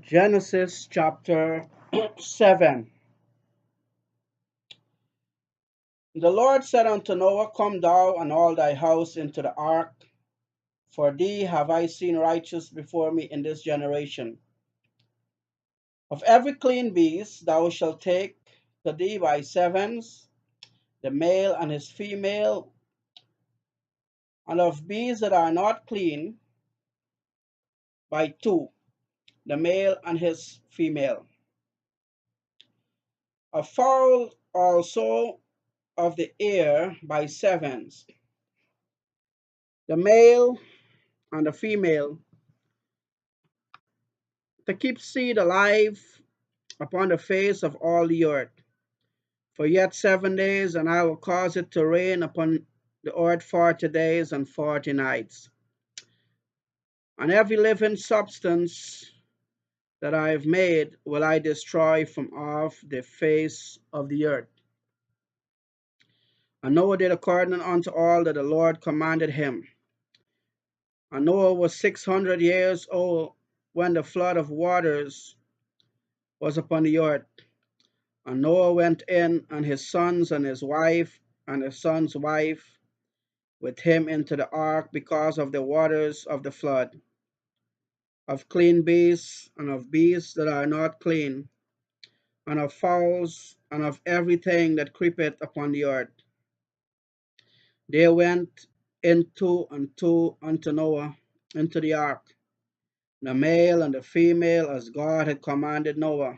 Genesis chapter 7. The Lord said unto Noah, Come thou and all thy house into the ark, for thee have I seen righteous before me in this generation. Of every clean beast thou shalt take to thee by sevens, the male and his female, and of beasts that are not clean by two, the male and his female. A fowl also of the air by sevens, the male and the female, to keep seed alive upon the face of all the earth. For yet 7 days, and I will cause it to rain upon the earth 40 days and 40 nights. And every living substance that I have made will I destroy from off the face of the earth. And Noah did according unto all that the Lord commanded him. And Noah was 600 years old when the flood of waters was upon the earth. And Noah went in, and his sons and his wife, and his son's wife with him into the ark, because of the waters of the flood, of clean beasts, and of beasts that are not clean, and of fowls, and of everything that creepeth upon the earth. They went in two and two unto Noah into the ark, the male and the female, as God had commanded Noah.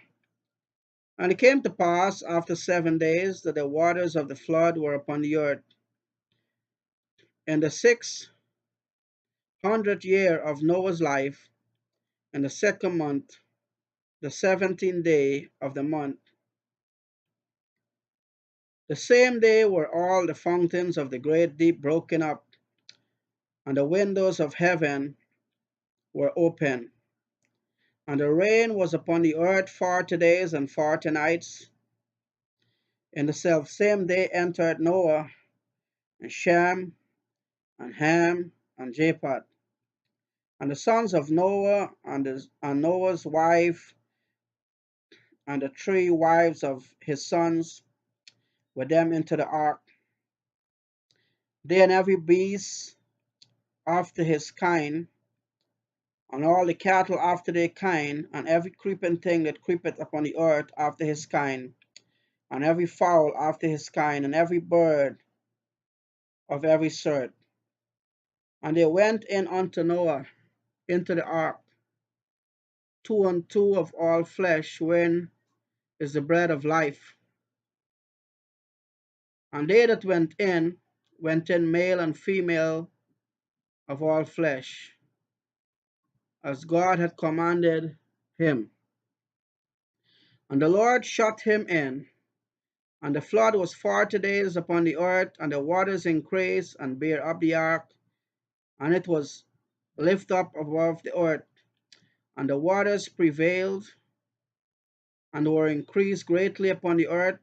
And it came to pass after 7 days that the waters of the flood were upon the earth. In the 600th year of Noah's life, in the second month, the 17th day of the month, the same day were all the fountains of the great deep broken up, and the windows of heaven were open. And the rain was upon the earth 40 days and 40 nights. In the selfsame day entered Noah, and Shem, and Ham, and Japheth, and the sons of Noah, and Noah's wife, and the 3 wives of his sons, with them into the ark. They and every beast after his kind, and all the cattle after their kind, and every creeping thing that creepeth upon the earth after his kind, and every fowl after his kind, and every bird of every sort. And they went in unto Noah into the ark, two and two of all flesh, wherein is the bread of life. And they that went in male and female of all flesh, as God had commanded him. And the Lord shut him in, and the flood was 40 days upon the earth, and the waters increased and bare up the ark, and it was lifted up above the earth, and the waters prevailed and were increased greatly upon the earth,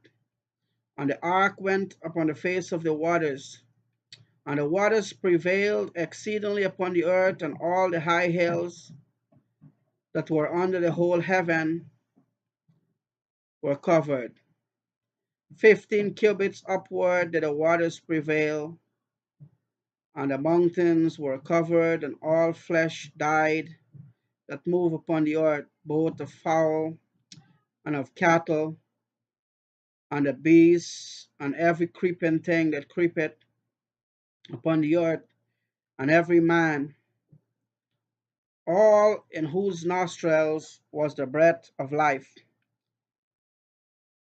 and the ark went upon the face of the waters, and the waters prevailed exceedingly upon the earth, and all the high hills that were under the whole heaven were covered. 15 cubits upward did the waters prevail, and the mountains were covered, and all flesh died that move upon the earth, both of fowl and of cattle, and the beasts, and every creeping thing that creepeth upon the earth, and every man, all in whose nostrils was the breath of life,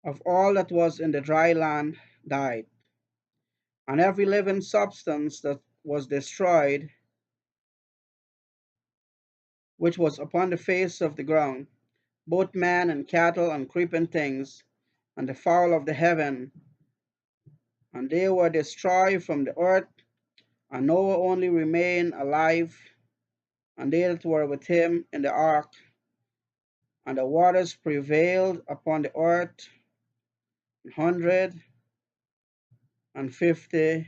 of all that was in the dry land died. And every living substance that was destroyed, which was upon the face of the ground, both man and cattle and creeping things, and the fowl of the heaven, and they were destroyed from the earth, and Noah only remained alive, and they that were with him in the ark. And the waters prevailed upon the earth 150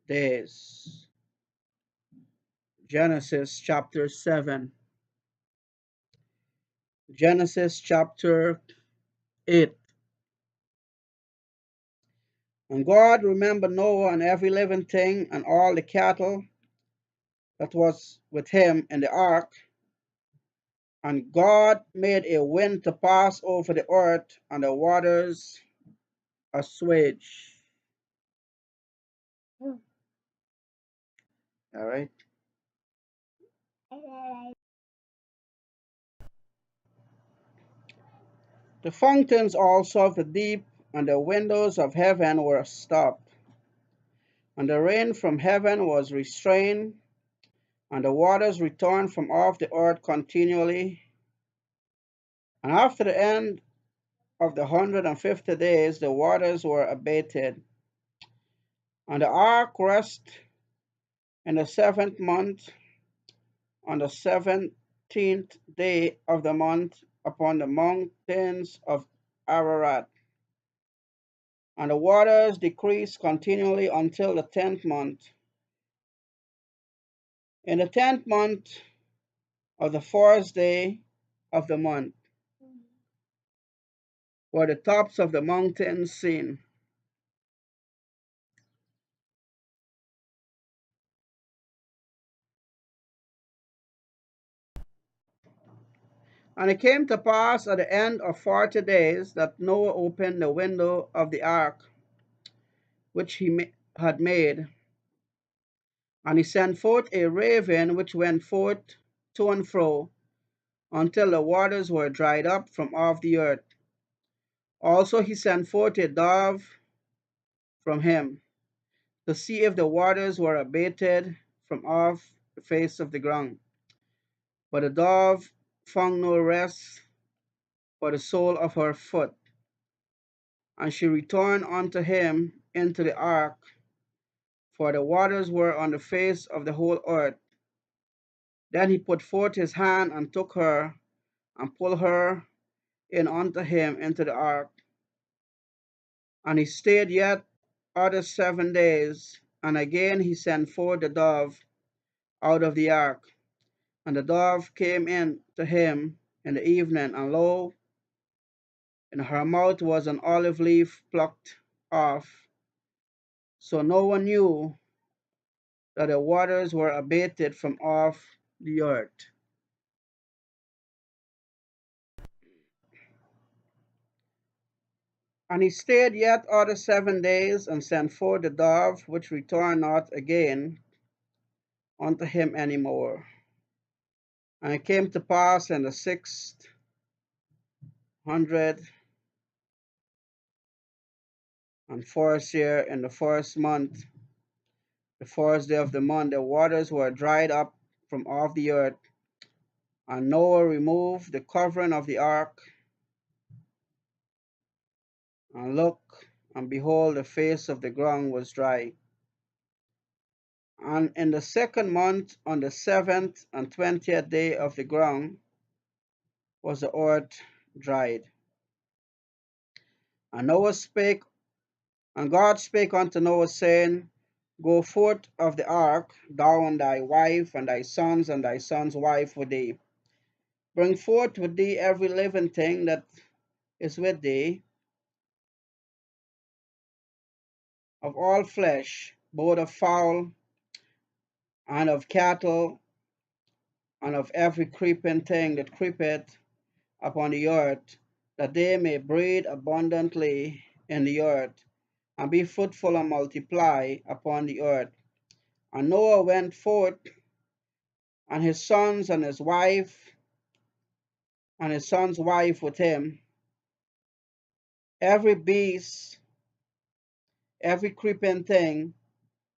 days. Genesis chapter 7. Genesis chapter 8. And God remembered Noah and every living thing and all the cattle that was with him in the ark. And God made a wind to pass over the earth, and the waters assuaged. All right. The fountains also of the deep and the windows of heaven were stopped, and the rain from heaven was restrained, and the waters returned from off the earth continually. And after the end of the 150 days, the waters were abated. And the ark rested in the seventh month, on the 17th day of the month, upon the mountains of Ararat. And the waters decreased continually until the 10th month. In the 10th month of the first day of the month were the tops of the mountains seen. And it came to pass at the end of 40 days that Noah opened the window of the ark which he had made, and he sent forth a raven which went forth to and fro until the waters were dried up from off the earth. Also he sent forth a dove from him to see if the waters were abated from off the face of the ground. But the dove found no rest for the sole of her foot, and she returned unto him into the ark, for the waters were on the face of the whole earth. Then he put forth his hand and took her, and pulled her in unto him into the ark. And he stayed yet other 7 days, and again he sent forth the dove out of the ark. And the dove came in to him in the evening, and lo, in her mouth was an olive leaf plucked off. So no one knew that the waters were abated from off the earth. And he stayed yet other 7 days, and sent forth the dove, which returned not again unto him any more. And it came to pass in the 601st year, in the first month, the first day of the month, the waters were dried up from off the earth. And Noah removed the covering of the ark, and looked, and behold, the face of the ground was dry. And in the second month, on the 7th and 20th day of the ground, was the earth dried. And Noah spake, and God spake unto Noah, saying, Go forth of the ark, thou and thy wife, and thy sons, and thy son's wife with thee. Bring forth with thee every living thing that is with thee, of all flesh, both of fowl, and of cattle, and of every creeping thing that creepeth upon the earth, that they may breed abundantly in the earth, and be fruitful and multiply upon the earth. And Noah went forth, and his sons and his wife, and his son's wife with him, every beast, every creeping thing,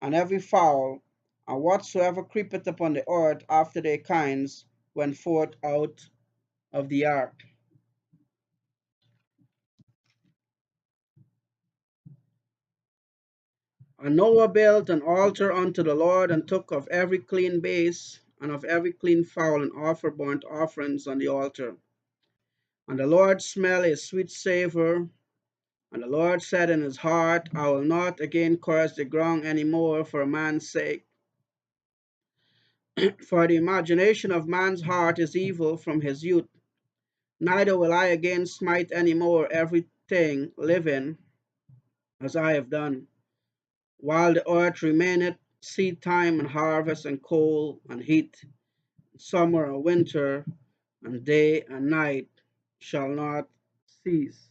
and every fowl, and whatsoever creepeth upon the earth after their kinds, went forth out of the ark. And Noah built an altar unto the Lord, and took of every clean beast, and of every clean fowl, and offered burnt offerings on the altar. And the Lord smelled a sweet savour. And the Lord said in his heart, I will not again curse the ground any more for man's sake. For the imagination of man's heart is evil from his youth. Neither will I again smite any more everything living as I have done. While the earth remaineth, seed time and harvest and cold and heat, summer and winter, and day and night shall not cease.